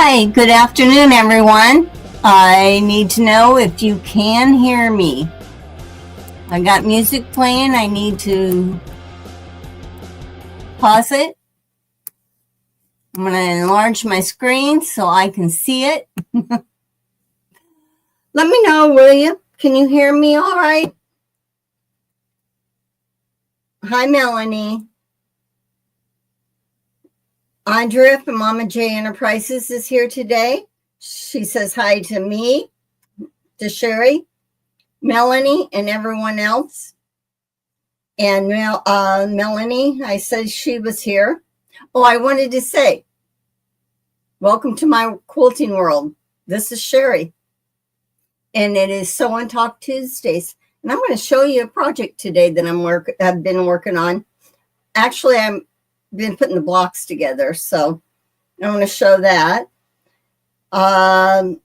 Hi, good afternoon, everyone. I need to know if you can hear me. I got music playing. I need to pause it. I'm going to enlarge my screen so I can see it. Let me know, will you? Can you hear me all right? Hi, Melanie. Andrea from Mama J Enterprises is here today. She says hi to me, to Sherry, Melanie, and everyone else. And Melanie, I said she was here. Oh, I wanted to say, welcome to my quilting world. This is Sherry. And it is Sew and Talk Tuesdays. And I'm going to show you a project today that I've been working on. Actually, I've been putting the blocks together. So I want to show that. Audra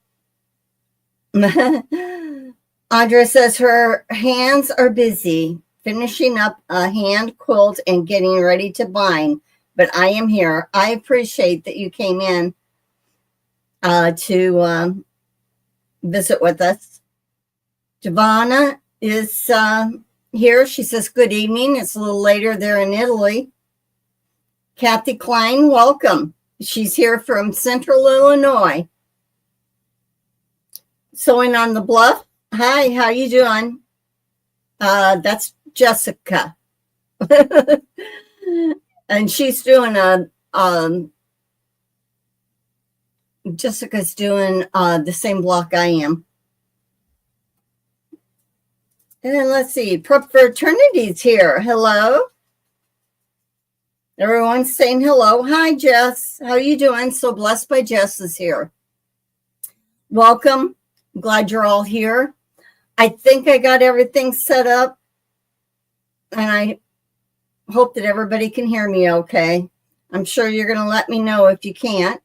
says her hands are busy finishing up a hand quilt and getting ready to bind, but I am here. I appreciate that you came in to visit with us. Giovanna is here. She says, good evening. It's a little later there in Italy. Kathy Klein, welcome. She's here from Central Illinois. Sewing on the Bluff. Hi, how you doing? That's Jessica. And she's doing Jessica's doing the same block I am. And then let's see, Prep Fraternity's here. Hello. Everyone's saying hello. Hi, Jess. How you doing? So Blessed by Jess is here. Welcome. I'm glad you're all here. I think I got everything set up, and I hope that everybody can hear me okay. I'm sure you're going to let me know if you can't.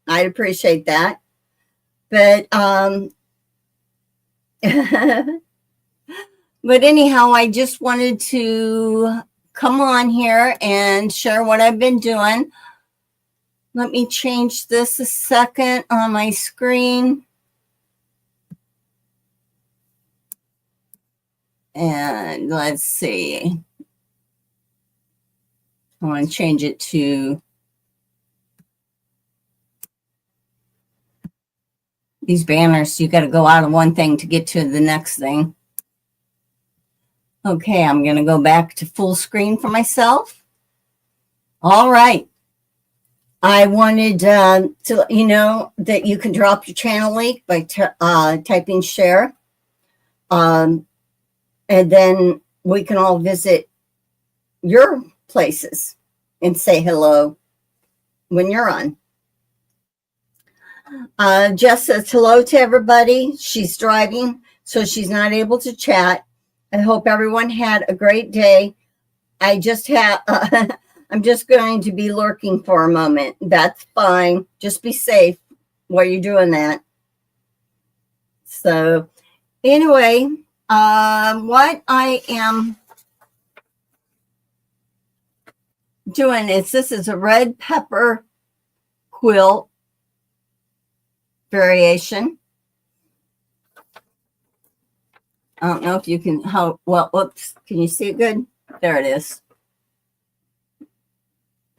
I'd appreciate that. But but anyhow, I just wanted to come on here and share what I've been doing. Let me change this a second on my screen. And let's see. I want to change it to these banners. You got to go out of one thing to get to the next thing. Okay, I'm going to go back to full screen for myself. All right. I wanted to let you know that you can drop your channel link by typing share. And then we can all visit your places and say hello when you're on. Jess says hello to everybody. She's driving, so she's not able to chat. I hope everyone had a great day. I'm just going to be lurking for a moment. That's fine. Just be safe while you're doing that. So anyway, what I am doing is, this is a red pepper quilt variation. I don't know if you can, whoops, can you see it good? There it is.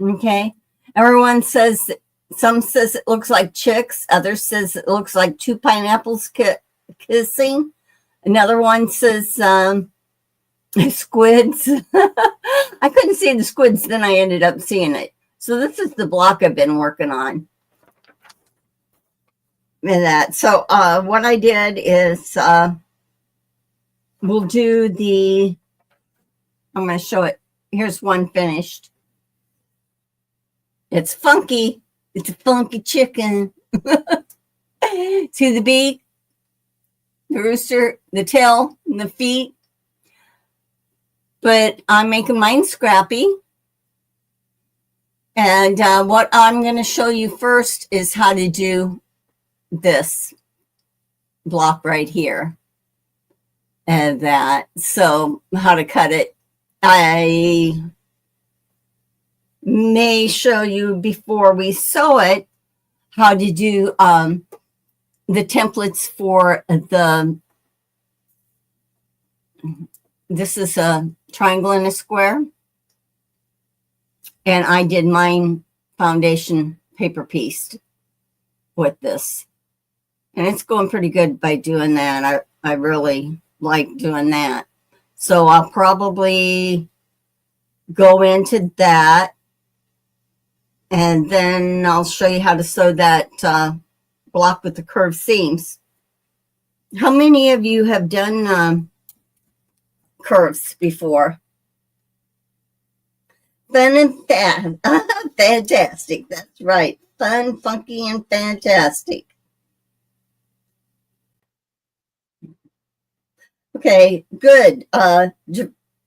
Okay. Everyone says, some says it looks like chicks. Others says it looks like two pineapples kissing. Another one says squids. I couldn't see the squids, then I ended up seeing it. So this is the block I've been working on. And that. So what I did is we'll do I'm going to show it. Here's one finished. It's funky. It's a funky chicken. See the beak, the rooster, the tail, and the feet. But I'm making mine scrappy. And what I'm going to show you first is how to do this block right here. And that. So how to cut it. I may show you before we sew it how to do the templates for this is a triangle and a square. And I did mine foundation paper pieced with this. And it's going pretty good by doing that. I really like doing that. So I'll probably go into that. And then I'll show you how to sew that block with the curved seams. How many of you have done curves before? Fun and fantastic. That's right. Fun, funky, and fantastic. Okay, good.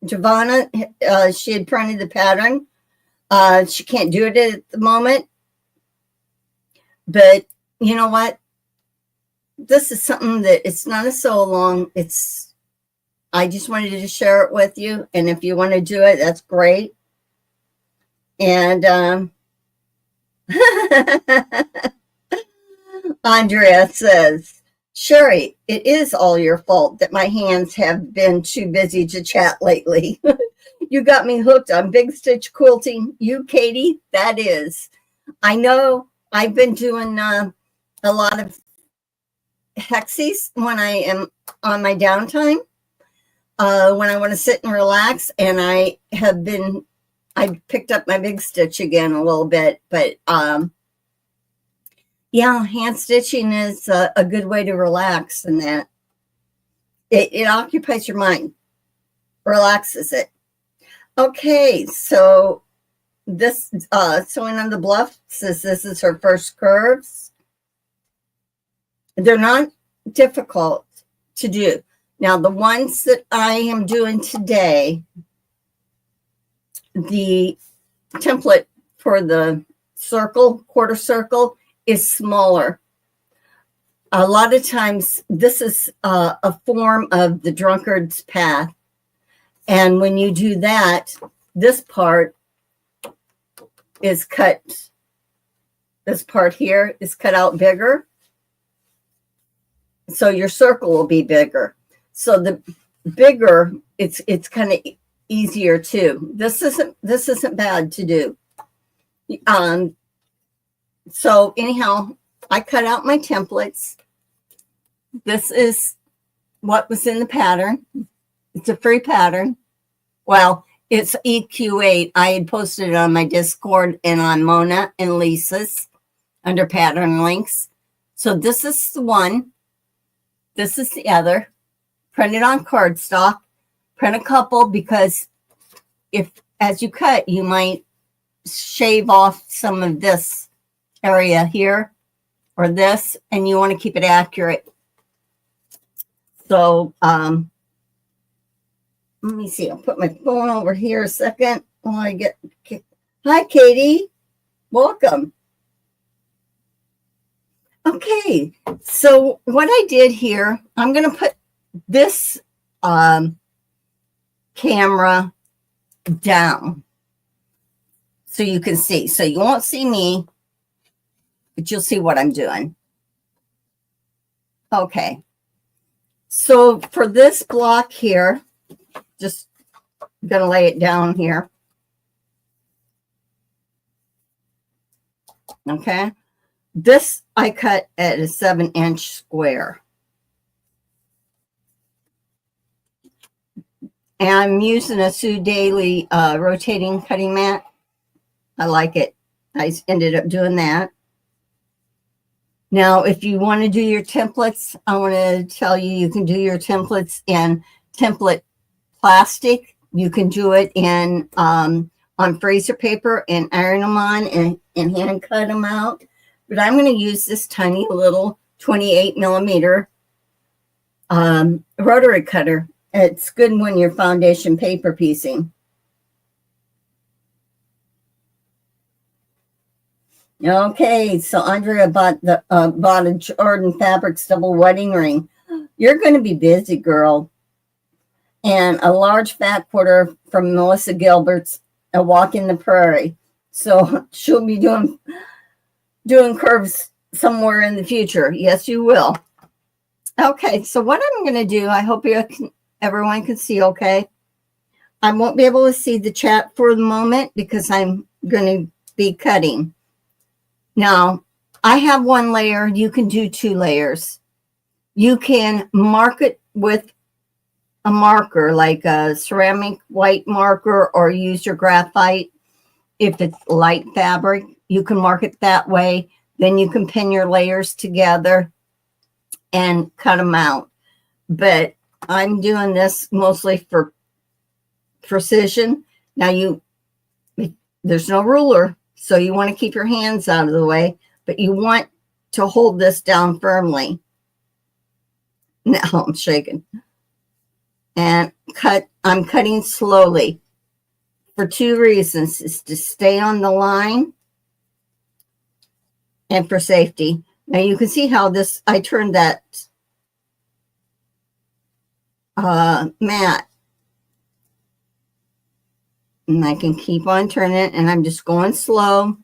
Giovanna, she had printed the pattern. She can't do it at the moment. But you know what? This is something that it's not a sew along. I just wanted to share it with you. And if you want to do it, that's great. And Andrea says, Sherry, it is all your fault that my hands have been too busy to chat lately. You got me hooked on big stitch quilting. You, Katie, that is. I know I've been doing a lot of hexies when I am on my downtime, when I want to sit and relax. And I picked up my big stitch again a little bit, but yeah, hand stitching is a good way to relax, and that it occupies your mind, relaxes it. Okay, so this Sewing on the Bluff says this is her first curves. They're not difficult to do. Now, the ones that I am doing today, the template for the circle, quarter circle, is smaller. A lot of times, this is a form of the drunkard's path. And when you do that, this part is cut. This part here is cut out bigger. So your circle will be bigger. So the bigger, it's kind of easier too. This isn't bad to do. So anyhow, I cut out my templates. This is what was in the pattern. It's a free pattern. Well, it's EQ8. I had posted it on my Discord and on Mona and Lisa's under pattern links. So this is the one. This is the other. Print it on cardstock. Print a couple, because as you cut, you might shave off some of this area here or this, and you want to keep it accurate. So let me see. I'll put my phone over here a second while I get. Hi, Katie. Welcome. Okay, so what I did here, I'm going to put this camera down so you can see. So you won't see me, but you'll see what I'm doing. Okay. So for this block here, just going to lay it down here. Okay. This I cut at a 7-inch square. And I'm using a Sue Daily rotating cutting mat. I like it. I ended up doing that. Now, if you want to do your templates, I want to tell you, you can do your templates in template plastic. You can do it in on freezer paper and iron them on and hand cut them out. But I'm going to use this tiny little 28 millimeter rotary cutter. It's good when you're foundation paper piecing. Okay, so Andrea bought a Jordan Fabrics double wedding ring. You're going to be busy, girl. And a large fat quarter from Melissa Gilbert's A Walk in the Prairie. So she'll be doing curves somewhere in the future. Yes, you will. Okay, so what I'm going to do, I hope everyone can see okay. I won't be able to see the chat for the moment because I'm going to be cutting. Now, I have one layer. You can do 2 layers. You can mark it with a marker, like a ceramic white marker, or use your graphite. If it's light fabric, you can mark it that way. Then you can pin your layers together and cut them out. But I'm doing this mostly for precision. Now there's no ruler, so you want to keep your hands out of the way, but you want to hold this down firmly. Now I'm shaking. And I'm cutting slowly for 2 reasons. Is to stay on the line and for safety. Now you can see how I turned that mat. And I can keep on turning it, and I'm just going slow.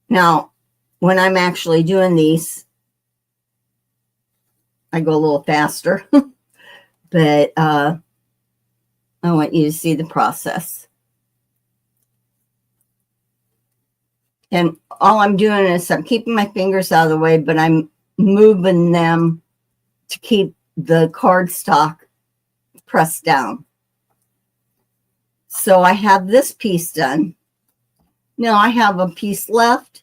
Now, when I'm actually doing these, I go a little faster. But I want you to see the process. And all I'm doing is I'm keeping my fingers out of the way, but I'm moving them to keep the cardstock pressed down. So I have this piece done. Now I have a piece left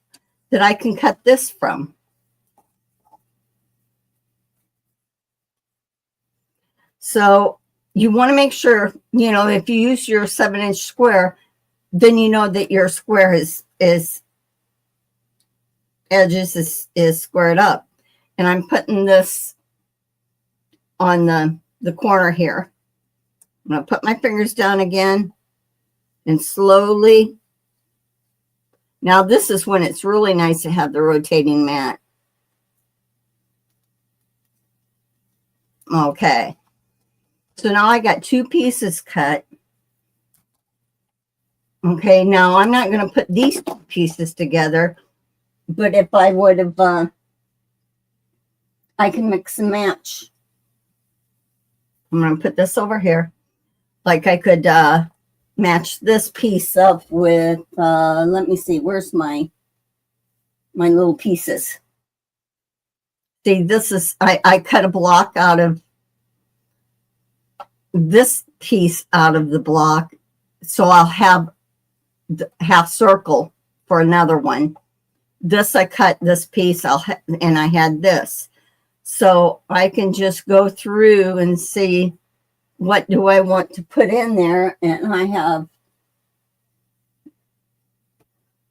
that I can cut this from. So you want to make sure, if you use your 7-inch square, then you know that your square edges is squared up. And I'm putting this on the corner here. I'm going to put my fingers down again and slowly. Now this is when it's really nice to have the rotating mat. Okay. So now I got 2 pieces cut. Okay, now I'm not going to put these 2 pieces together, but if I would have, I can mix and match. I'm going to put this over here. Like I could match this piece up with, let me see, where's my little pieces? See, this is, I cut a block out of this piece out of the block, so I'll have the half circle for another one. This, I cut this piece, and I had this. So I can just go through and see what do I want to put in there, and I have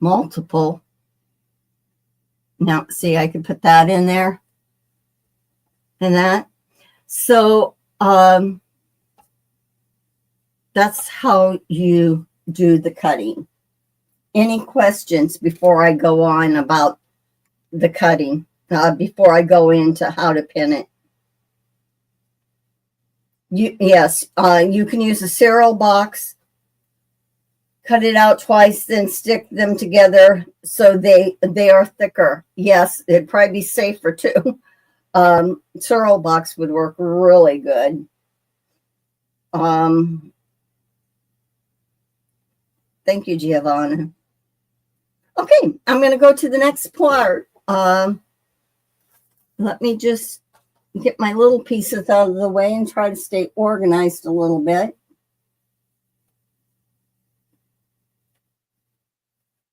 multiple. Now, see, I can put that in there and that. So that's how you do the cutting. Any questions before I go on about the cutting, before I go into how to pin it? Yes, you can use a cereal box, cut it out twice, then stick them together so they are thicker. Yes, it'd probably be safer too. Cereal box would work really good. Thank you, Giovanna. Okay, I'm going to go to the next part. Let me just get my little pieces out of the way and try to stay organized a little bit.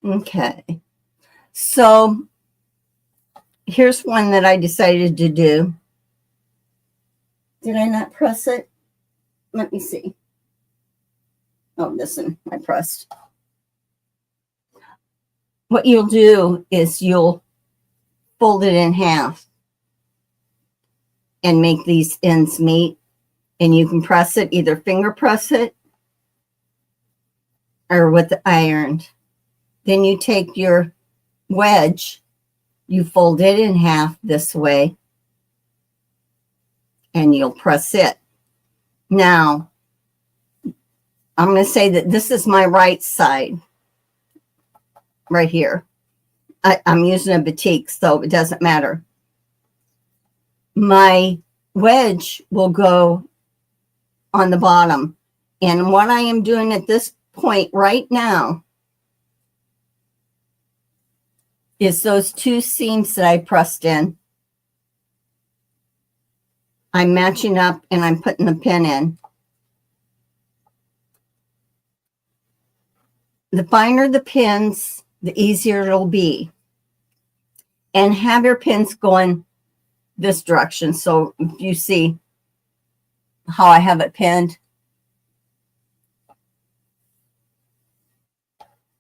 Okay, so here's one that I decided to do. Did I not press it? Let me see. Oh, this one I pressed. What you'll do is you'll fold it in half and make these ends meet. And you can press it, either finger press it or with the iron. Then you take your wedge, you fold it in half this way, and you'll press it. Now, I'm going to say that this is my right side, right here. I'm using a batik, so it doesn't matter. My wedge will go on the bottom. And what I am doing at this point right now is those two seams that I pressed in. I'm matching up and I'm putting the pin in. The finer the pins, the easier it'll be. And have your pins going this direction. So if you see how I have it pinned,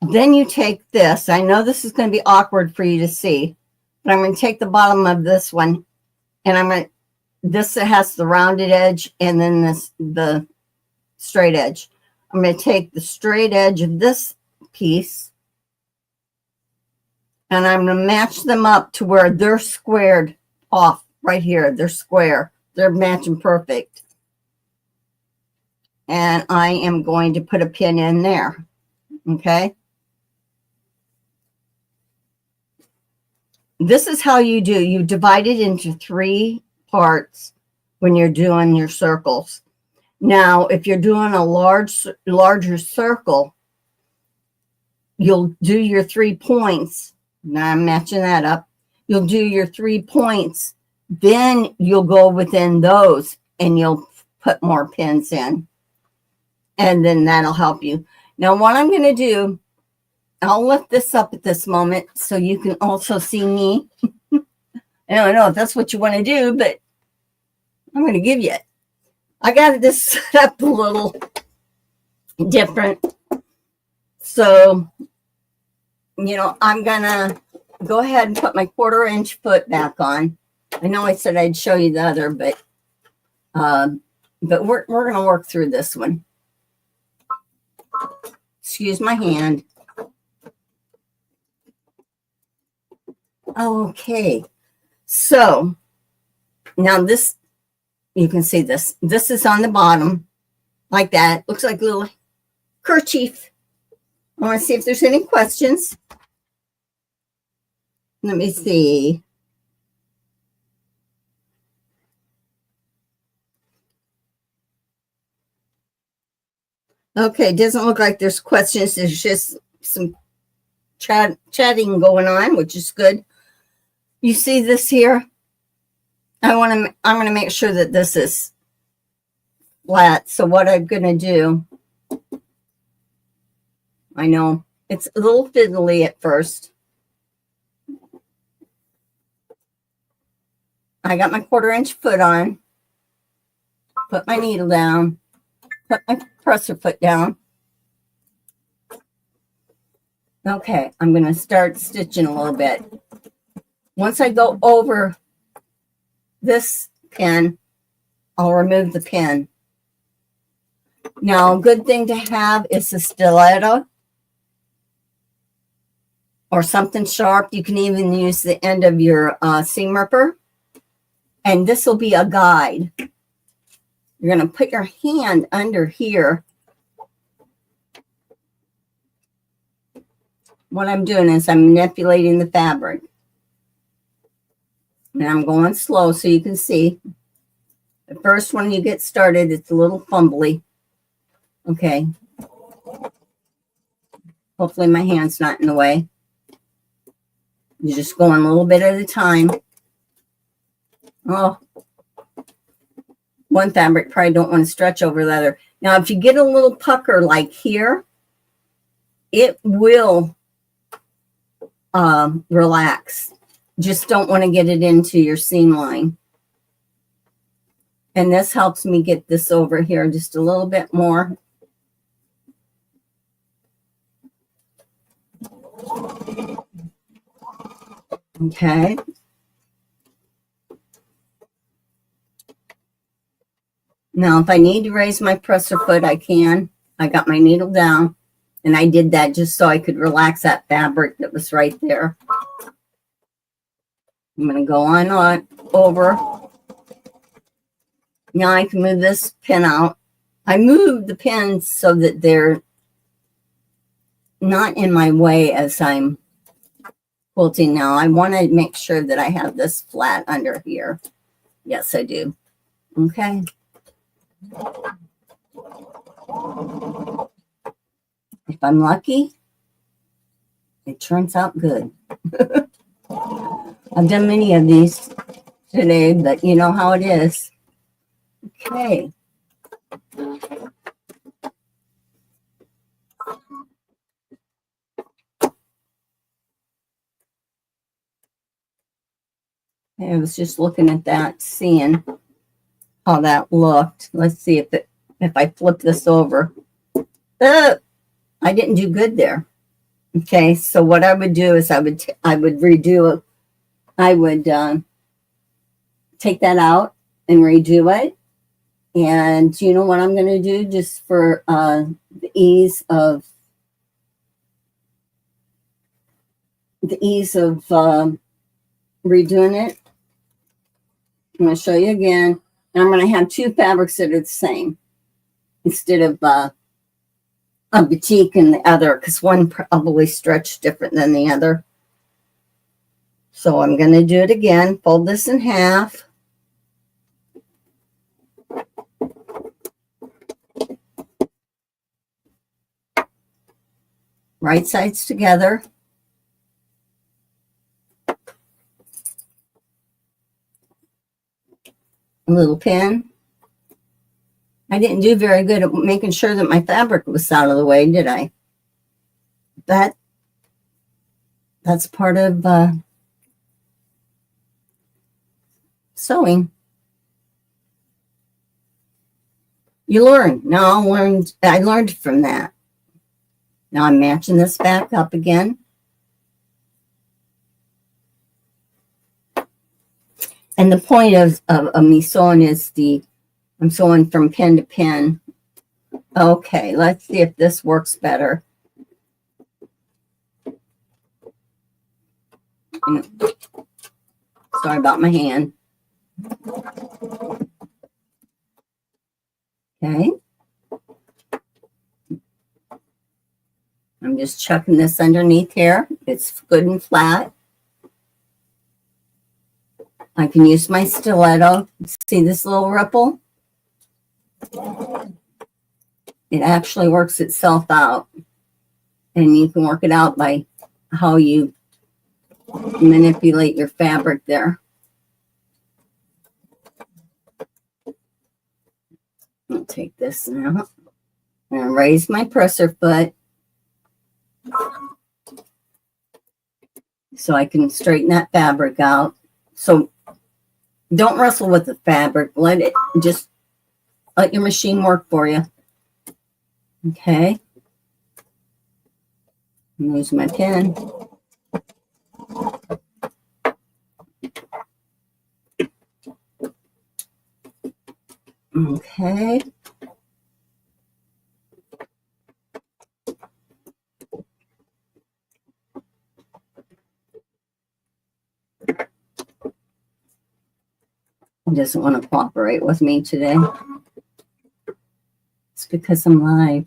then you take this. I know this is going to be awkward for you to see, but I'm going to take the bottom of this one, and I'm going to, this has the rounded edge and then the straight edge. I'm going to take the straight edge of this piece, and I'm going to match them up to where they're squared off right here. They're square. They're matching perfect. And I am going to put a pin in there. Okay. This is how you do. You divide it into 3 parts when you're doing your circles. Now, if you're doing a larger circle, you'll do your 3 points. Now I'm matching that up. You'll do your 3 points. Then you'll go within those and you'll put more pins in. And then that'll help you. Now, what I'm going to do, I'll lift this up at this moment so you can also see me. I don't know if that's what you want to do, but I'm going to give you it. I got this set up a little different. So, I'm going to go ahead and put my 1/4 inch foot back on. I know I said I'd show you the other, but we're going to work through this one. Excuse my hand. Okay, so now this, you can see this. This is on the bottom like that. Looks like a little kerchief. I want to see if there's any questions. Let me see. Okay, doesn't look like there's questions. There's just some chatting going on, which is good. You see this here? I'm going to make sure that this is flat. So what I'm going to do, I know it's a little fiddly at first. I got my 1/4 inch foot on, put my needle down, put my presser foot down. Okay, I'm going to start stitching a little bit. Once I go over this pin, I'll remove the pin. Now, a good thing to have is a stiletto or something sharp. You can even use the end of your seam ripper. And this will be a guide. You're going to put your hand under here. What I'm doing is I'm manipulating the fabric. And I'm going slow so you can see. At first, when you get started, it's a little fumbly. Okay. Hopefully my hand's not in the way. You're just going a little bit at a time. Oh, one fabric probably don't want to stretch over the other. Now, if you get a little pucker like here, it will relax. Just don't want to get it into your seam line. And this helps me get this over here just a little bit more. Okay. Now, if I need to raise my presser foot, I can. I got my needle down, and I did that just so I could relax that fabric that was right there. I'm going to go on over. Now I can move this pin out. I moved the pins so that they're not in my way as I'm quilting now. I want to make sure that I have this flat under here. Yes, I do. Okay. If I'm lucky, it turns out good. I've done many of these today, but you know how it is. Okay. I was just looking at that, seeing how that looked. Let's see if I flip this over. I didn't do good there. Okay, so what I would do is I would redo it. I would take that out and redo it. And you know what I'm going to do, just for the ease of redoing it. I'm going to show you again. And I'm going to have two fabrics that are the same instead of a batik and the other, because one probably stretched different than the other. So I'm going to do it again. Fold this in half. Right sides together. A little pin. I didn't do very good at making sure that my fabric was out of the way, did I? That's part of sewing. You learn. Now I learned from that. Now I'm matching this back up again. And the point of me sewing is I'm sewing from pin to pin. Okay, let's see if this works better. Sorry about my hand. Okay. I'm just chucking this underneath here. It's good and flat. I can use my stiletto. See this little ripple? It actually works itself out. And you can work it out by how you manipulate your fabric there. I'll take this now and raise my presser foot so I can straighten that fabric out. So don't wrestle with the fabric. Let your machine work for you. Okay. Use my pin. Okay. He doesn't want to cooperate with me today. It's because I'm live.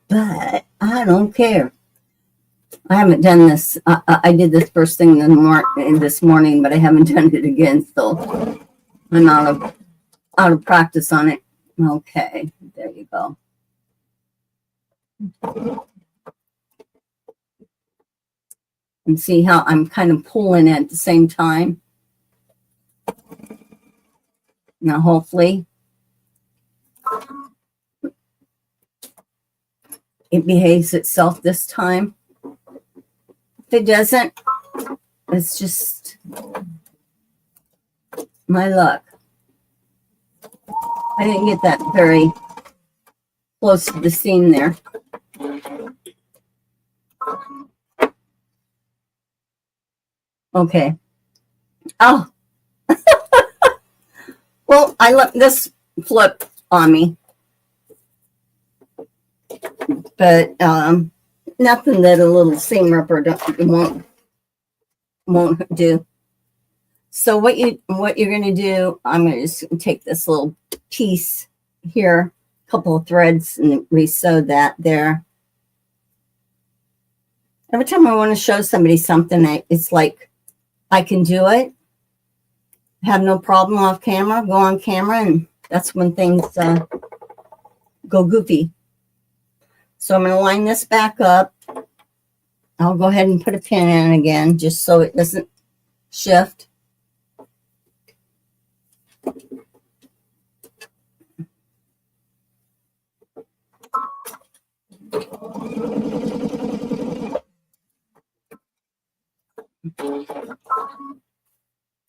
But I don't care. I haven't done this. I did this first thing this morning, but I haven't done it again. So I'm out of practice on it. Okay, there you go. And see how I'm kind of pulling it at the same time. Now, hopefully, it behaves itself this time. If it doesn't, it's just my luck. I didn't get that very close to the seam there. Okay. Oh. Well, I let this flip on me. But nothing that a little seam ripper won't do. So what you're going to do, I'm going to just take this little piece here, a couple of threads, and resew that there. Every time I want to show somebody something, it's like I can do it, have no problem off camera, go on camera, and that's when things go goofy. So I'm going to line this back up. I'll go ahead and put a pin in again just so it doesn't shift.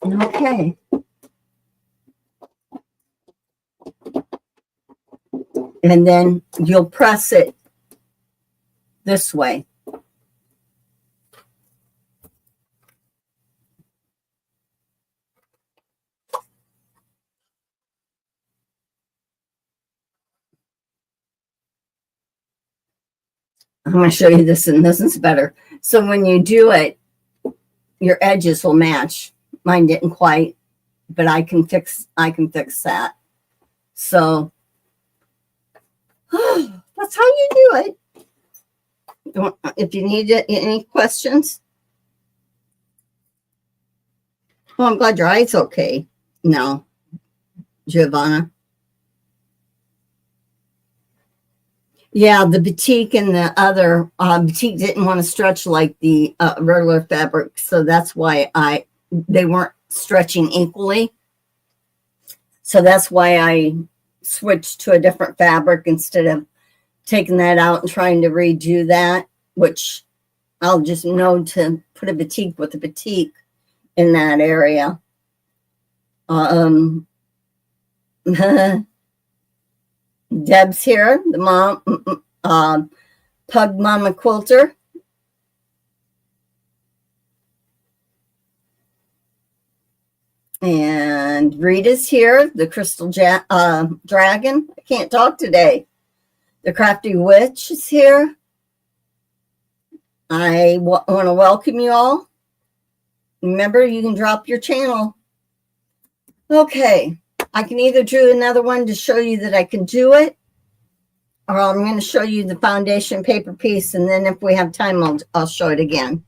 Okay. And then you'll press it this way. I'm going to show you this, and this is better. So when you do it, your edges will match. Mine didn't quite, but I can fix that. So that's how you do it. If you need any questions. Well, I'm glad your eye's okay now, Giovanna. Yeah, the batik and the other batik didn't want to stretch like the regular fabric, so that's why they weren't stretching equally. So that's why I switched to a different fabric instead of taking that out and trying to redo that, which I'll just know to put a batik with a batik in that area. Deb's here, the mom, Pug Mama Quilter. And Rita's here, the Crystal Dragon. I can't talk today. The Crafty Witch is here. I want to welcome you all. Remember, you can drop your channel. Okay. I can either do another one to show you that I can do it, or I'm going to show you the foundation paper piece, and then if we have time, I'll show it again.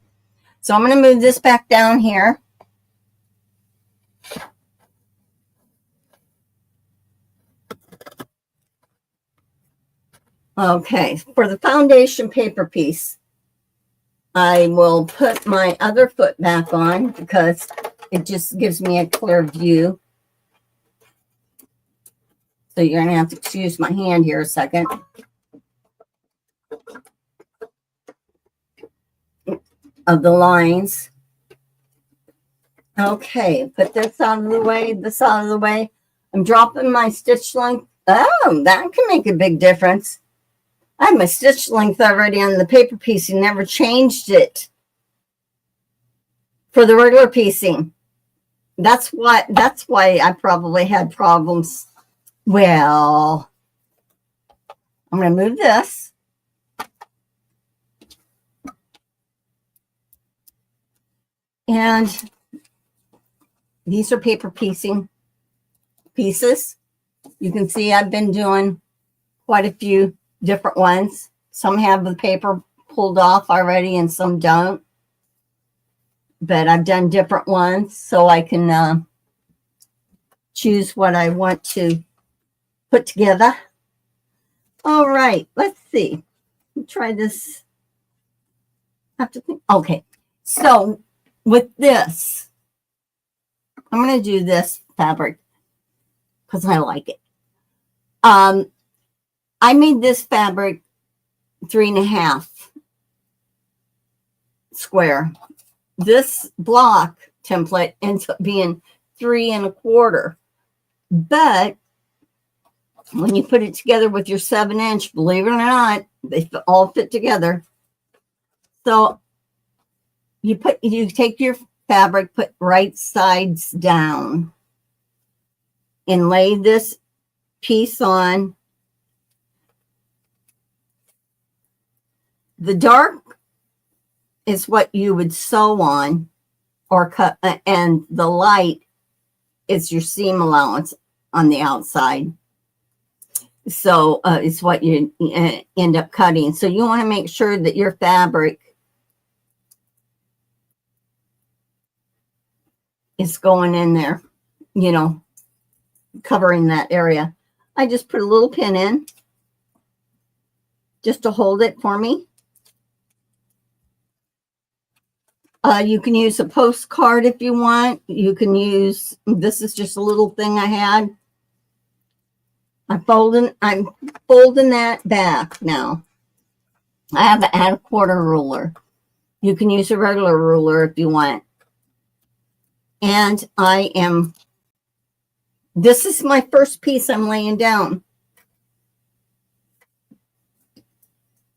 So I'm going to move this back down here. Okay, for the foundation paper piece, I will put my other foot back on because it just gives me a clear view. So you're going to have to excuse my hand here a second. Of the lines. Okay, put this out of the way, this out of the way. I'm dropping my stitch length. Oh, that can make a big difference. I have my stitch length already on the paper piece and never changed it for the regular piecing. That's why I probably had problems. Well, I'm going to move this. And these are paper piecing pieces. You can see I've been doing quite a few different ones. Some have the paper pulled off already and some don't. But I've done different ones so I can choose what I want to put together. All right, let's see. Try this. I have to think. Okay, so with this, I'm going to do this fabric because I like it. I made this fabric 3.5 square. This block template ends up being 3.25. But when you put it together with your 7-inch, believe it or not, they all fit together. So you take your fabric, put right sides down, and lay this piece on. The dark is what you would sew on or cut, and the light is your seam allowance on the outside. So it's what you end up cutting. So you want to make sure that your fabric is going in there, you know, covering that area. I just put a little pin in just to hold it for me. You can use a postcard if you want. You can use, this is just a little thing I had. I'm folding that back now. I have to add a quarter ruler. You can use a regular ruler if you want. And this is my first piece I'm laying down.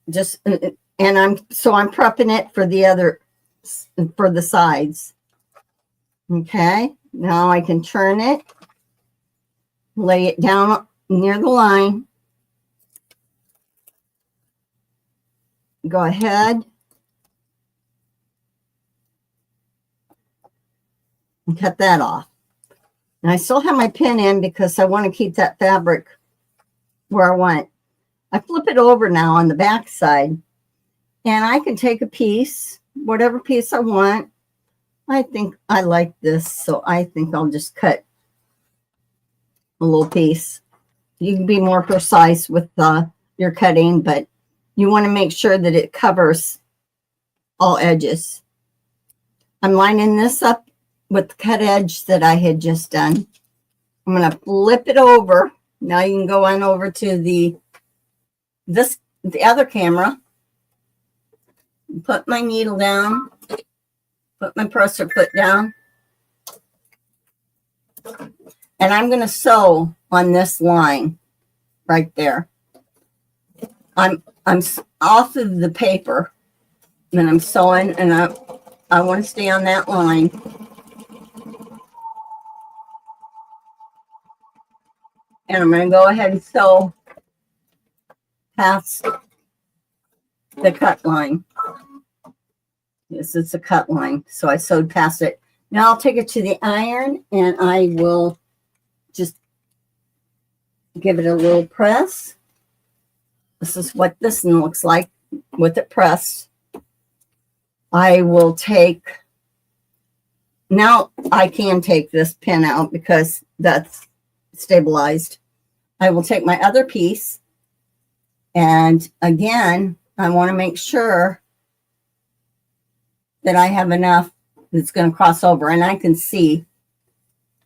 And I'm prepping it for the sides. Okay, now I can turn it, lay it down near the line. Go ahead and cut that off. And I still have my pin in because I want to keep that fabric where I want. I flip it over now on the back side, and I can take a piece, whatever piece I want. I think I like this, so I think I'll just cut a little piece. You can be more precise with your cutting, but you want to make sure that it covers all edges. I'm lining this up with the cut edge that I had just done. I'm going to flip it over. Now you can go on over to the other camera. Put my needle down. Put my presser foot down. And I'm going to sew on this line right there. I'm off of the paper, and I'm sewing, and I want to stay on that line. And I'm going to go ahead and sew past the cut line. This is the cut line, so I sewed past it. Now I'll take it to the iron, and I will just give it a little press. This is what this one looks like with it pressed. I will take, now I can take this pin out because that's stabilized. I will take my other piece, and again, I want to make sure that I have enough that's going to cross over, and I can see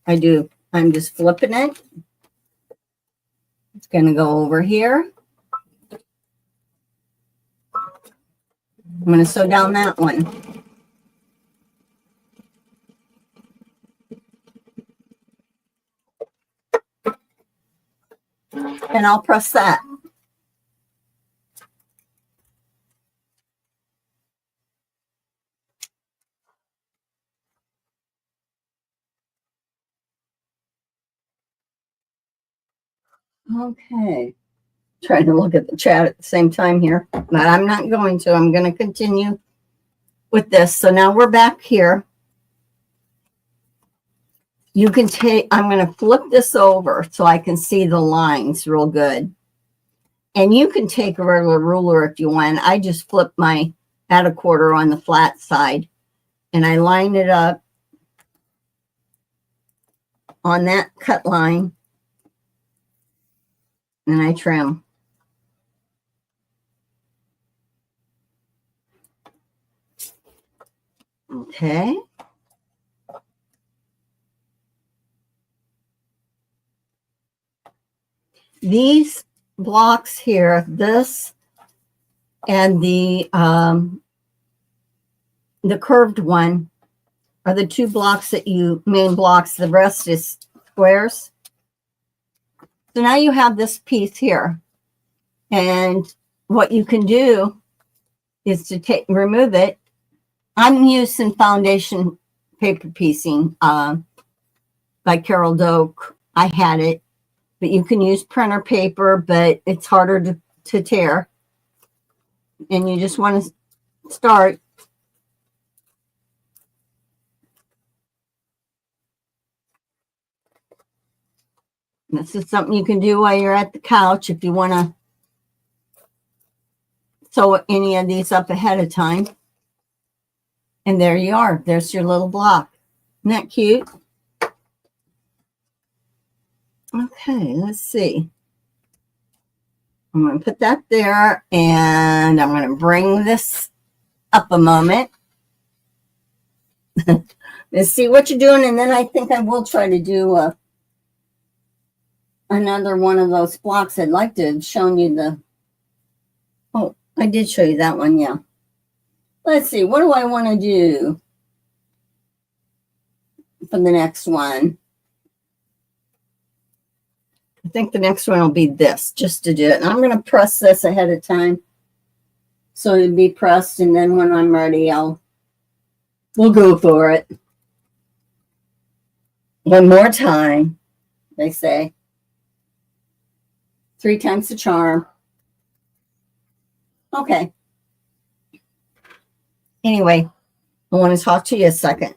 I do. I'm just flipping it. It's going to go over here. I'm going to sew down that one. And I'll press that. Okay. Trying to look at the chat at the same time here, but I'm not going to. I'm going to continue with this. So now we're back here. You can take, I'm going to flip this over so I can see the lines real good. And you can take a regular ruler if you want. I just flip my add a quarter on the flat side, and I line it up on that cut line, and I trim. Okay. These blocks here, this and the curved one are the two blocks that main blocks. The rest is squares. So now you have this piece here, and what you can do is to remove it. I'm using foundation paper piecing by Carol Doak. I had it, but you can use printer paper, but it's harder to tear. And you just want to start. This is something you can do while you're at the couch if you want to sew any of these up ahead of time. And there you are. There's your little block. that cute? Okay, let's see. I'm going to put that there, and I'm going to bring this up a moment. Let's see what you're doing, and then I think I will try to do another one of those blocks. I'd like to have shown you the... Oh, I did show you that one, yeah. Let's see, what do I want to do for the next one? I think the next one will be this, just to do it. And I'm going to press this ahead of time, so it'll be pressed, and then when I'm ready, we'll go for it. One more time, they say. 3 times the charm. Okay. Anyway, I want to talk to you a second.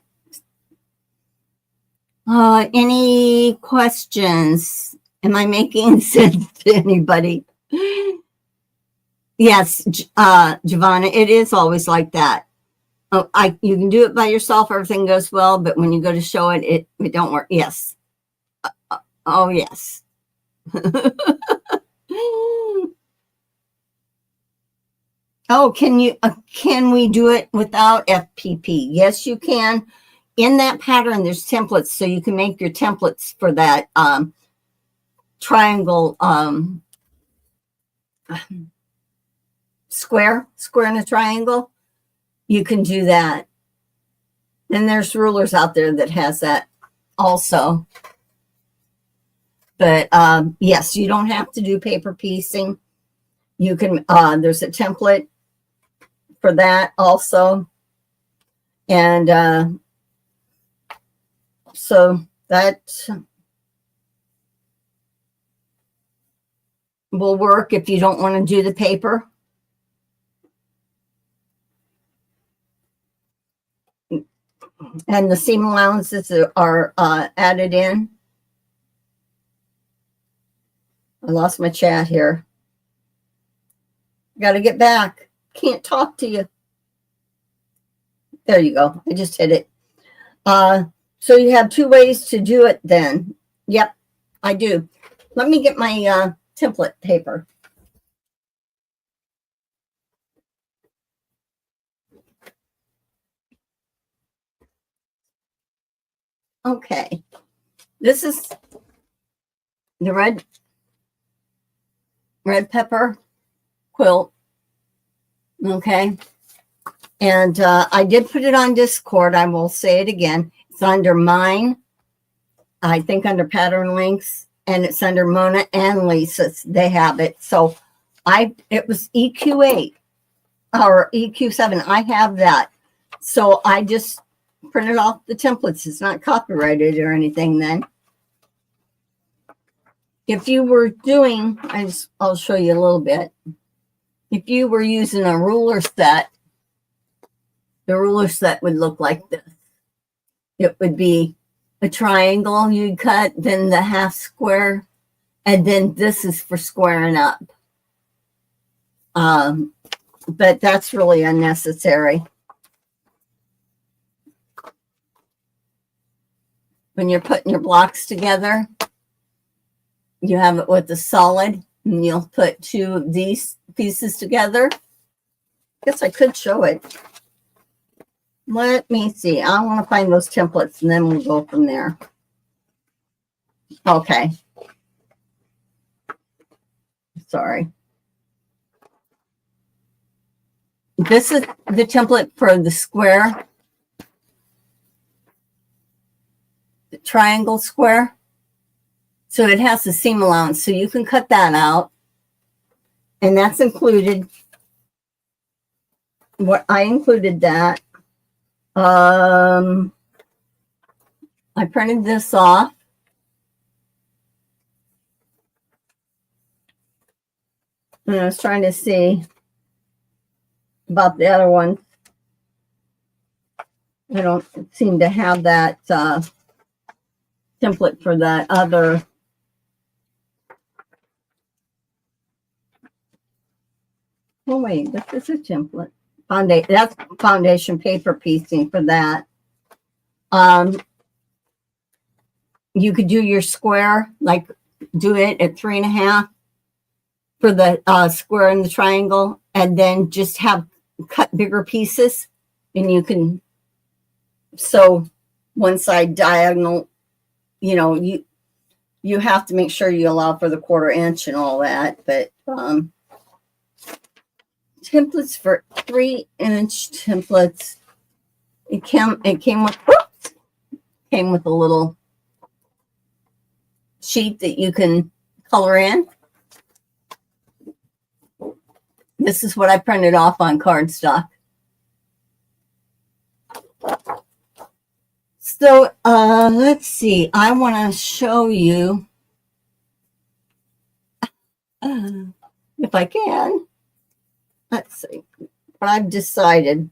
Any questions? Am I making sense to anybody? Yes, Giovanna, it is always like that. Oh, you can do it by yourself, everything goes well, but when you go to show it, it don't work. Yes. Oh, yes. Oh, can we do it without FPP? Yes, you can. In that pattern, there's templates, so you can make your templates for that triangle, square in a triangle. You can do that. And there's rulers out there that has that also. But yes, you don't have to do paper piecing. You can, there's a template for that also. And so that will work if you don't want to do the paper. And the seam allowances are added in. I lost my chat here. Got to get back. Can't talk to you. There you go. I just hit it. So you have 2 ways to do it then. Yep, I do. Let me get my template paper. Okay. This is the red pepper quilt. Okay. And I did put it on Discord. I will say it again. It's under mine, I think under pattern links, and it's under Mona and Lisa's. They have it. So it was EQ8 or EQ7. I have that. So I just printed off the templates. It's not copyrighted or anything then. If you were doing, I'll show you a little bit. If you were using a ruler set, the ruler set would look like this. It would be a triangle you'd cut, then the half square, and then this is for squaring up. But that's really unnecessary. When you're putting your blocks together, you have it with the solid, and you'll put 2 of these pieces together. Guess I could show it. Let me see. I want to find those templates, and then we'll go from there. Okay. Sorry. This is the template for the square, the triangle square. So it has the seam allowance, so you can cut that out. And that's included. What I included that. I printed this off. And I was trying to see about the other one. I don't seem to have that template for that other. Oh, wait, this is a template. That's foundation paper piecing for that. you could do your square, like do it at 3.5 for the square and the triangle, and then just have cut bigger pieces, and you can sew one side diagonal. You know, you have to make sure you allow for the 1/4 inch and all that, but templates for 3-inch templates. It came with a little sheet that you can color in. This is what I printed off on cardstock. So let's see. I want to show you, if I can. Let's see what I've decided.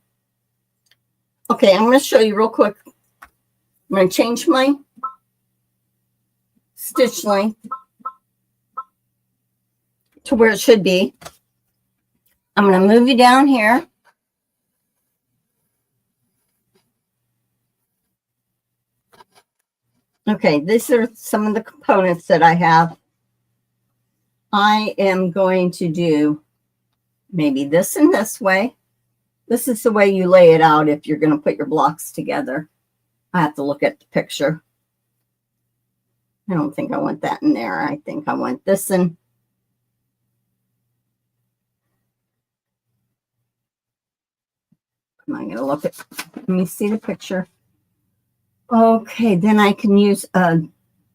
Okay, I'm going to show you real quick. I'm going to change my stitch length to where it should be. I'm going to move you down here. Okay, these are some of the components that I have. I am going to do maybe this and this way. This is the way you lay it out if you're going to put your blocks together. I have to look at the picture. I don't think I want that in there. I think I want this in. Am I going to look at, let me see the picture. Okay, then I can use a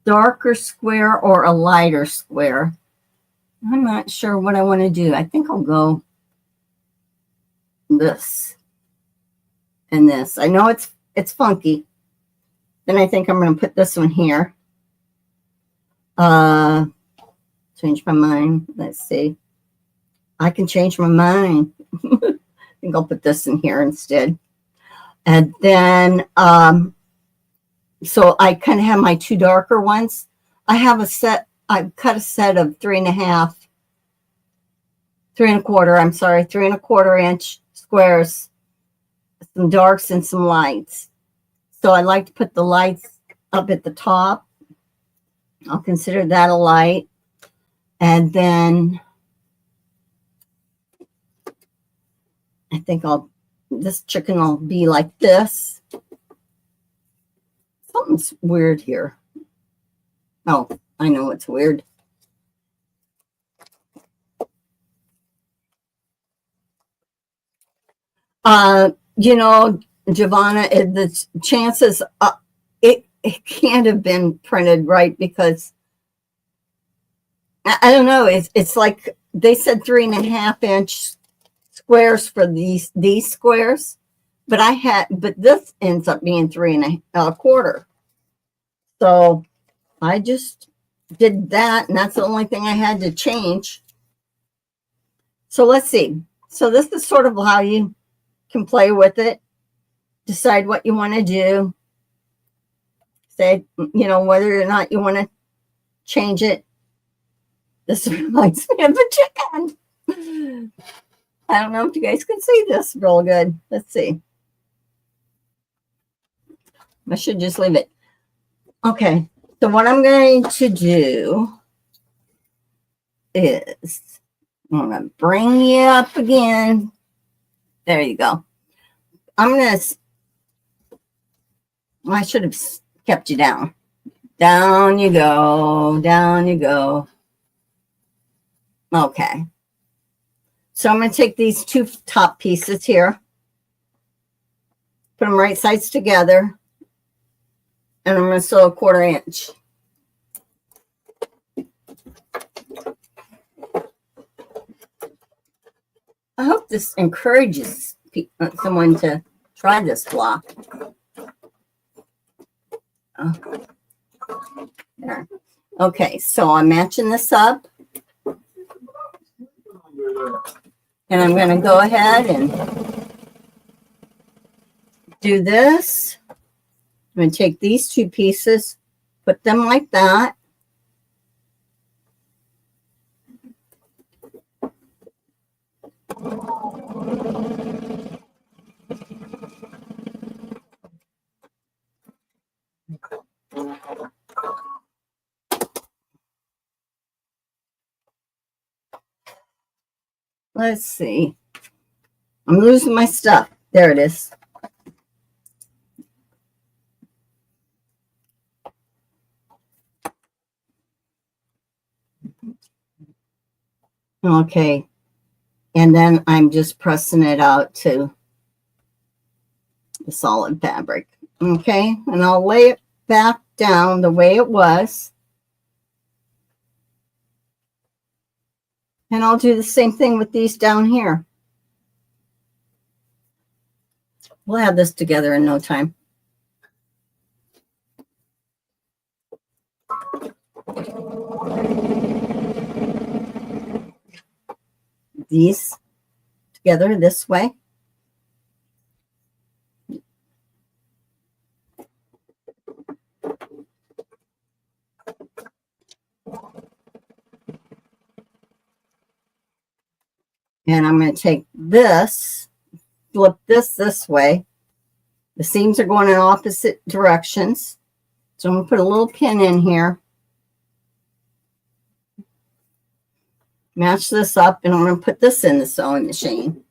darker square or a lighter square. I'm not sure what I want to do. I think I'll go this and this. I know it's funky. Then I think I'm going to put this one here. Change my mind. Let's see. I can change my mind. I think I'll put this in here instead. And then, so I kind of have my 2 darker ones. I have a set, I've cut a set of 3.5, 3.25, I'm sorry, 3.25 inch squares, some darks and some lights. So I like to put the lights up at the top. I'll consider that a light. And then I think this chicken will be like this. Something's weird here. Oh, I know it's weird. You know, Giovanna, the chances it can't have been printed right because I don't know. It's like they said 3.5 inch squares for these squares, but this ends up being 3.25. So I just did that, and that's the only thing I had to change. So let's see. So this is sort of how you can play with it. Decide what you want to do. Say, you know, whether or not you want to change it. This reminds me of a chicken. I don't know if you guys can see this real good. Let's see. I should just leave it. Okay. So what I'm going to do is I'm going to bring you up again. There you go. I should have kept you down. Down you go. Down you go. Okay. So I'm going to take these 2 top pieces here. Put them right sides together. And I'm going to sew a 1/4 inch. I hope this encourages someone to try this block. There. Okay, so I'm matching this up. And I'm going to go ahead and do this. I'm going to take these 2 pieces, put them like that. Let's see. I'm losing my stuff. There it is. Okay. And then I'm just pressing it out to the solid fabric. Okay. And I'll lay it back down the way it was. And I'll do the same thing with these down here. We'll have this together in no time. These together this way. And I'm going to take this, flip this way. The seams are going in opposite directions. So I'm going to put a little pin in here. Match this up, and I'm going to put this in the sewing machine.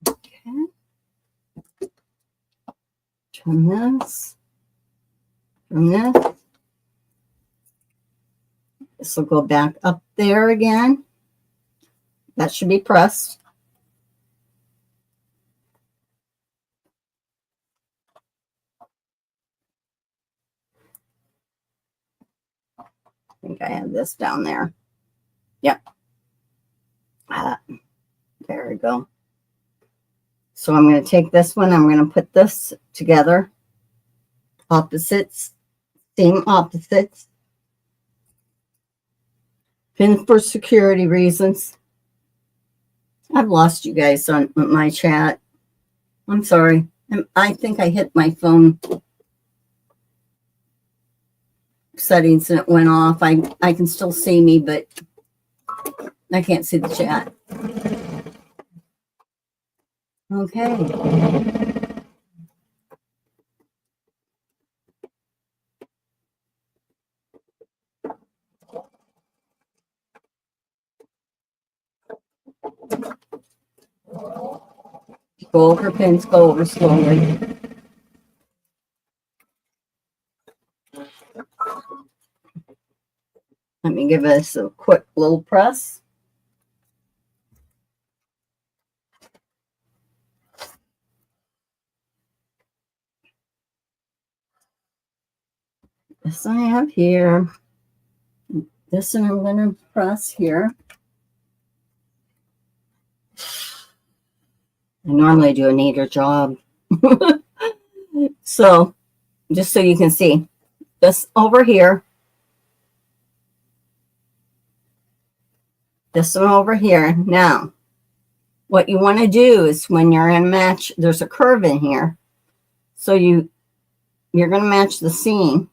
Okay. Trim this. Trim this. This will go back up there again. That should be pressed. I think I have this down there. Yep. There we go. So I'm going to take this one. I'm going to put this together. Opposites. Seam opposites. Pin for security reasons. I've lost you guys on my chat. I'm sorry. I think I hit my phone settings and it went off. I can still see me, but I can't see the chat. Okay. Go over pins, go over slowly. Let me give us a quick little press. This I have here. This one I'm going to press here. I normally do a neater job. So, just so you can see, this over here. This one over here. Now, what you want to do is when you're in match, there's a curve in here. So you're going to match the seam.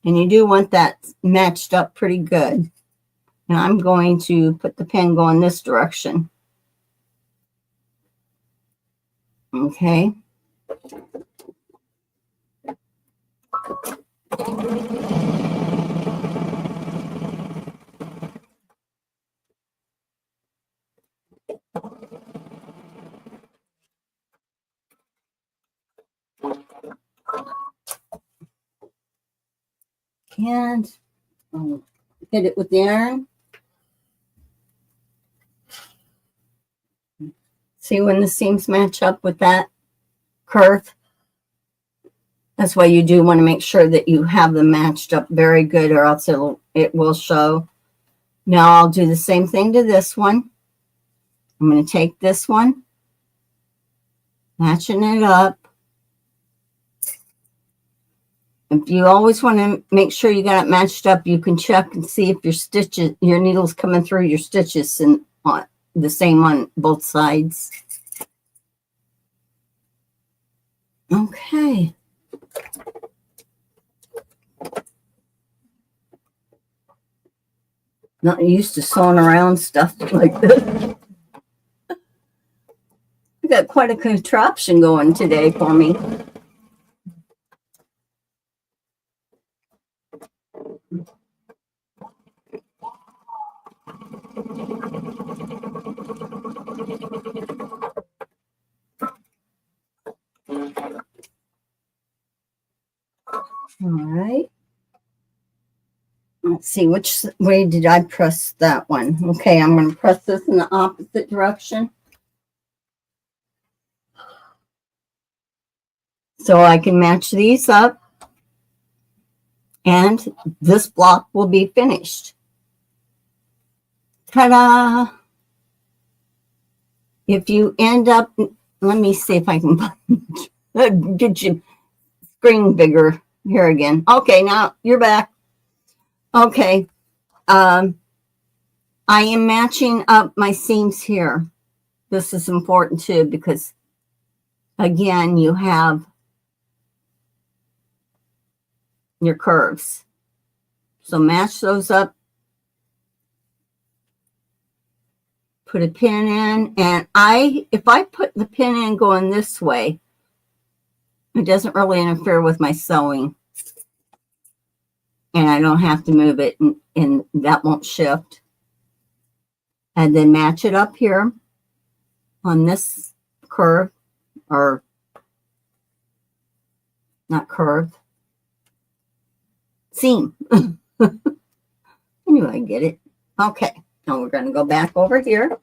And you do want that matched up pretty good. And I'm going to put the pin going this direction. Okay. And hit it with the iron. See when the seams match up with that curve? That's why you do want to make sure that you have them matched up very good, or else it will show. Now I'll do the same thing to this one. I'm going to take this one, matching it up. If you always want to make sure you got it matched up, you can check and see if your needle's coming through your stitches and on the same on both sides. Okay. Not used to sewing around stuff like this. I got quite a contraption going today for me. All right. Let's see, which way did I press that one? Okay, I'm going to press this in the opposite direction. So I can match these up. And this block will be finished. Ta-da! If you end up, let me see if I can get your screen bigger here again. Okay, now you're back. Okay. I am matching up my seams here. This is important too because, again, you have your curves. So match those up. Put a pin in, and if I put the pin in going this way, it doesn't really interfere with my sewing. And I don't have to move it, and that won't shift. And then match it up here on this curve, or not curve, seam. Anyway, I get it. Okay, now we're going to go back over here.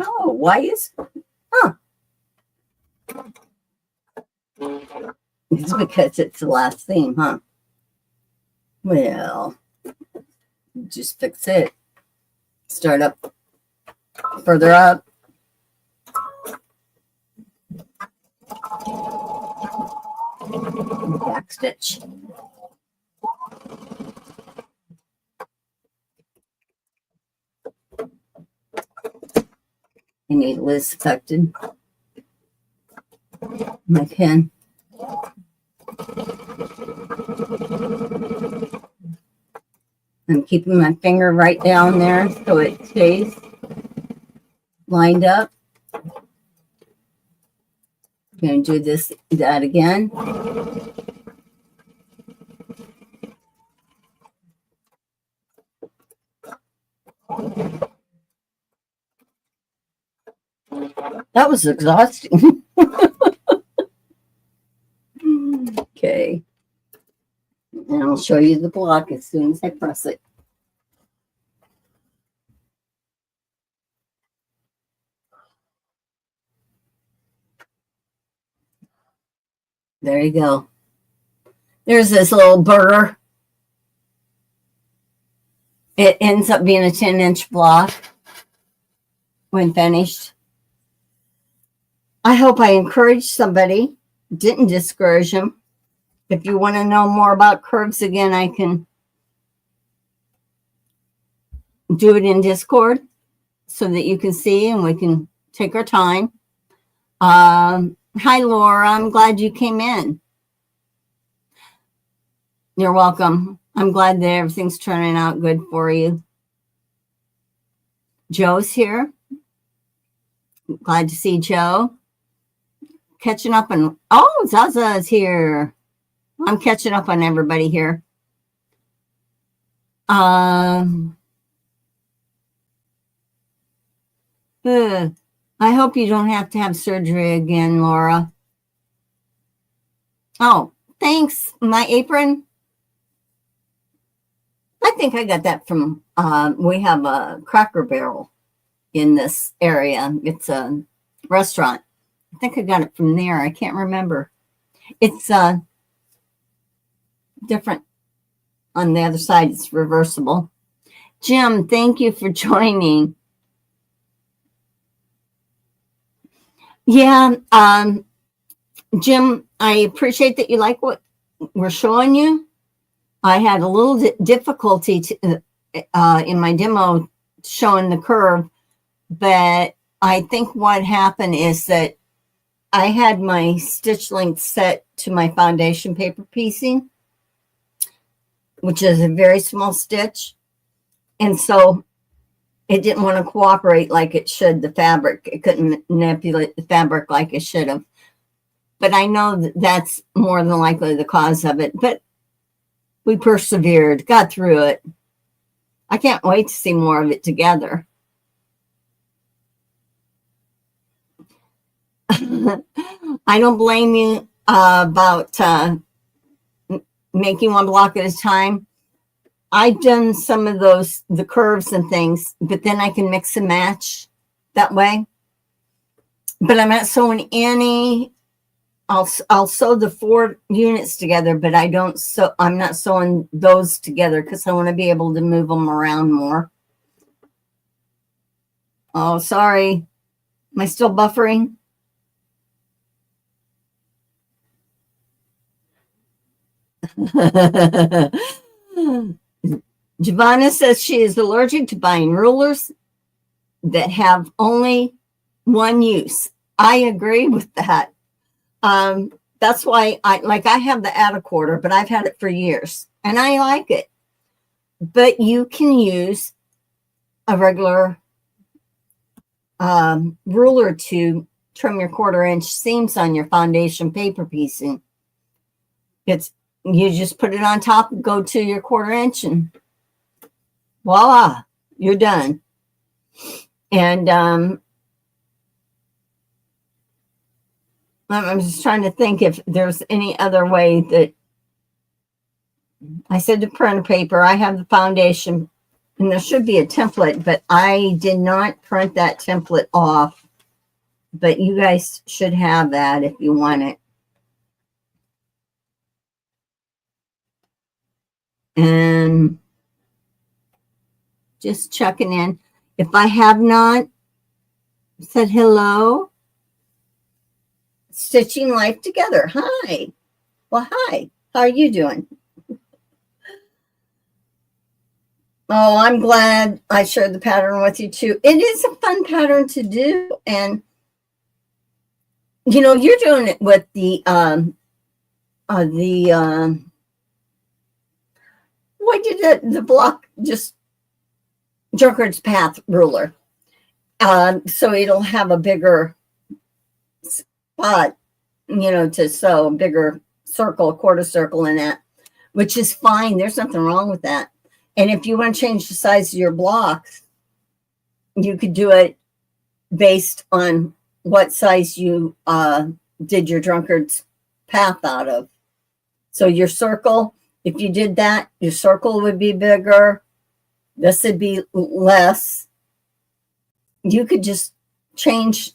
Oh, why is, it's because it's the last theme, huh? Well, just fix it. Start up, further up. Back stitch. I need Liz affected. My pen. I'm keeping my finger right down there so it stays lined up. I'm going to do that again. That was exhausting. Okay. And I'll show you the block as soon as I press it. There you go. There's this little burger. It ends up being a 10-inch block when finished. I hope I encouraged somebody, didn't discourage them. If you want to know more about curves again, I can do it in Discord so that you can see and we can take our time. Hi, Laura. I'm glad you came in. You're welcome. I'm glad that everything's turning out good for you. Joe's here. Glad to see Joe. Catching up on, oh, Zaza's here. I'm catching up on everybody here. I hope you don't have to have surgery again, Laura. Oh, thanks. My apron. I think I got that from, we have a Cracker Barrel in this area. It's a restaurant. I think I got it from there. I can't remember. It's different on the other side. It's reversible. Jim, thank you for joining. Yeah, Jim, I appreciate that you like what we're showing you. I had a little difficulty in my demo showing the curve, but I think what happened is that I had my stitch length set to my foundation paper piecing, which is a very small stitch. And so it didn't want to cooperate like it should, the fabric. It couldn't manipulate the fabric like it should have. But I know that that's more than likely the cause of it. But we persevered, got through it. I can't wait to see more of it together. I don't blame you about making one block at a time. I've done some of those, the curves and things, but then I can mix and match that way. But I'm not sewing any. I'll sew the 4 units together, but I'm not sewing those together because I want to be able to move them around more. Oh, sorry. Am I still buffering? Giovanna says she is allergic to buying rulers that have only one use. I agree with that. That's why I have the Add a Quarter, but I've had it for years and I like it. But you can use a regular ruler to trim your 1/4 inch seams on your foundation paper piecing. You just put it on top, go to your 1/4 inch, and voila, you're done. And I'm just trying to think if there's any other way that I said to print paper. I have the foundation, and there should be a template, but I did not print that template off. But you guys should have that if you want it. And just checking in. If I have not said hello, Stitching Life Together. Hi. Well, hi. How are you doing? Oh, I'm glad I shared the pattern with you too. It is a fun pattern to do. And, you're doing it with what did the block, just Drunkard's Path ruler. So it'll have a bigger spot, to sew a bigger circle, a 1/4 circle in that, which is fine. There's nothing wrong with that. And if you want to change the size of your blocks, you could do it based on what size you did your Drunkard's Path out of. So your circle, if you did that, your circle would be bigger. This would be less. You could just change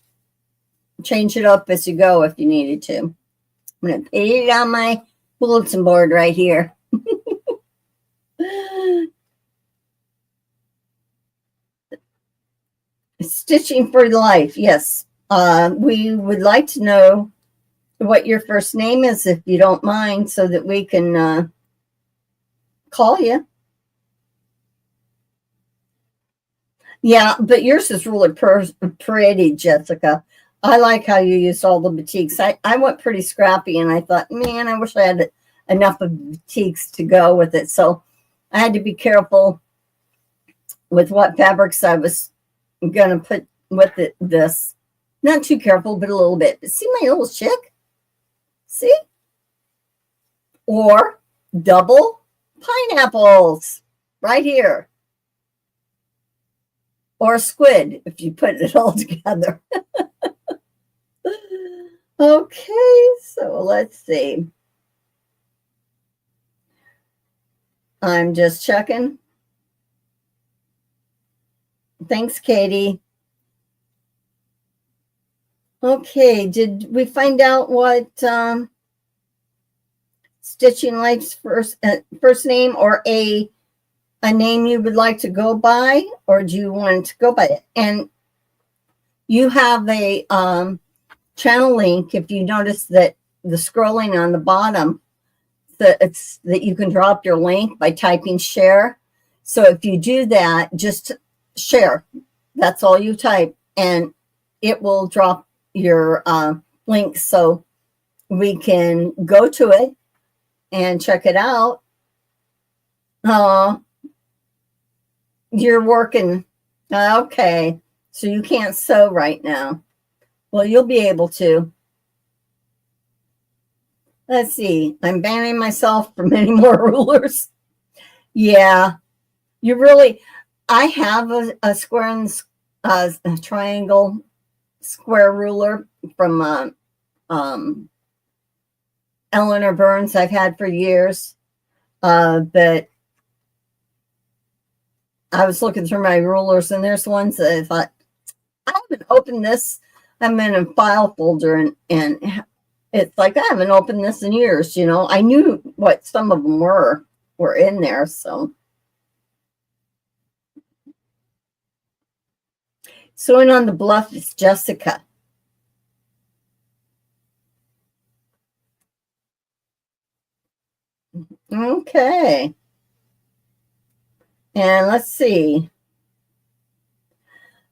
it up as you go if you needed to. I'm going to put it on my bulletin board right here. Stitching for Life. Yes. We would like to know what your first name is, if you don't mind, so that we can call you. Yeah, but yours is really pretty, Jessica. I like how you use all the batiks. I went pretty scrappy, and I thought, man, I wish I had enough of batiks to go with it. So I had to be careful with what fabrics I was going to put with this. Not too careful, but a little bit. But see my little chick? See? Or double pineapples right here. Or a squid, if you put it all together. Okay, so let's see. I'm just checking. Thanks, Katie. Okay, did we find out what Stitching Life's first name, or a name you would like to go by, or do you want to go by it? And you have a channel link. If you notice that the scrolling on the bottom, that you can drop your link by typing share. So if you do that, just share. That's all you type, and it will drop your link so we can go to it and check it out. You're working. Okay. So you can't sew right now. Well, you'll be able to. Let's see. I'm banning myself from any more rulers. Yeah. You really, I have a square and a triangle square ruler from Eleanor Burns I've had for years. But I was looking through my rulers, and there's ones that I thought, I haven't opened this. I'm in a file folder, and it's like, I haven't opened this in years. You know, I knew what some of them were in there. So Sewing on the Bluff is Jessica. Okay. And let's see.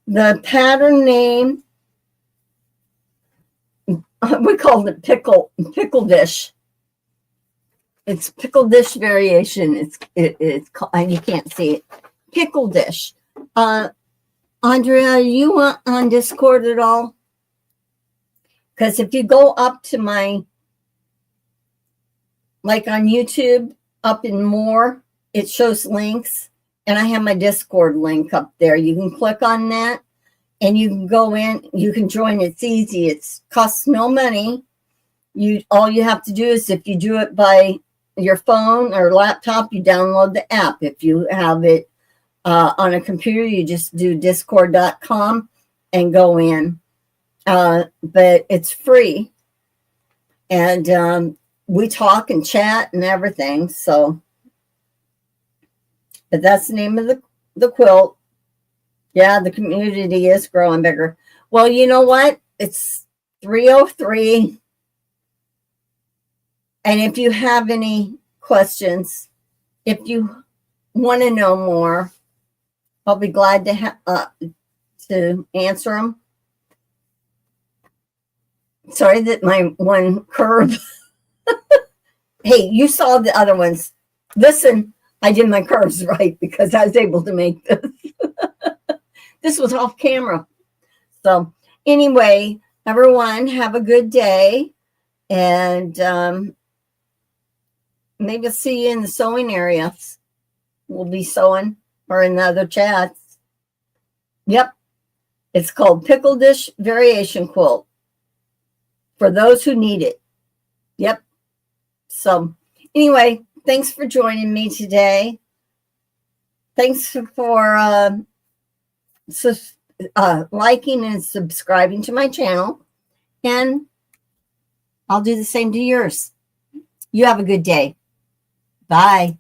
The pattern name, we called it pickle dish. It's pickle dish variation. It's you can't see it. Pickle dish. Andrea, are you on Discord at all? Because if you go up to my, like on YouTube, up in more, it shows links, and I have my Discord link up there. You can click on that, and you can go in. You can join. It's easy. It costs no money. All you have to do is, if you do it by your phone or laptop, you download the app. If you have it on a computer, you just do discord.com and go in. But it's free, and we talk and chat and everything. So, but that's the name of the quilt. Yeah, the community is growing bigger. Well, you know what? It's 3:03. And if you have any questions, if you want to know more, I'll be glad to answer them. Sorry that my one curve. Hey, you saw the other ones. Listen, I did my curves right because I was able to make this. This was off camera. So anyway, everyone, have a good day. And maybe I'll see you in the sewing area. We'll be sewing, or in the other chats. Yep. It's called Pickle Dish Variation Quilt, for those who need it. Yep. So anyway, thanks for joining me today. Thanks for liking and subscribing to my channel. And I'll do the same to yours. You have a good day. Bye.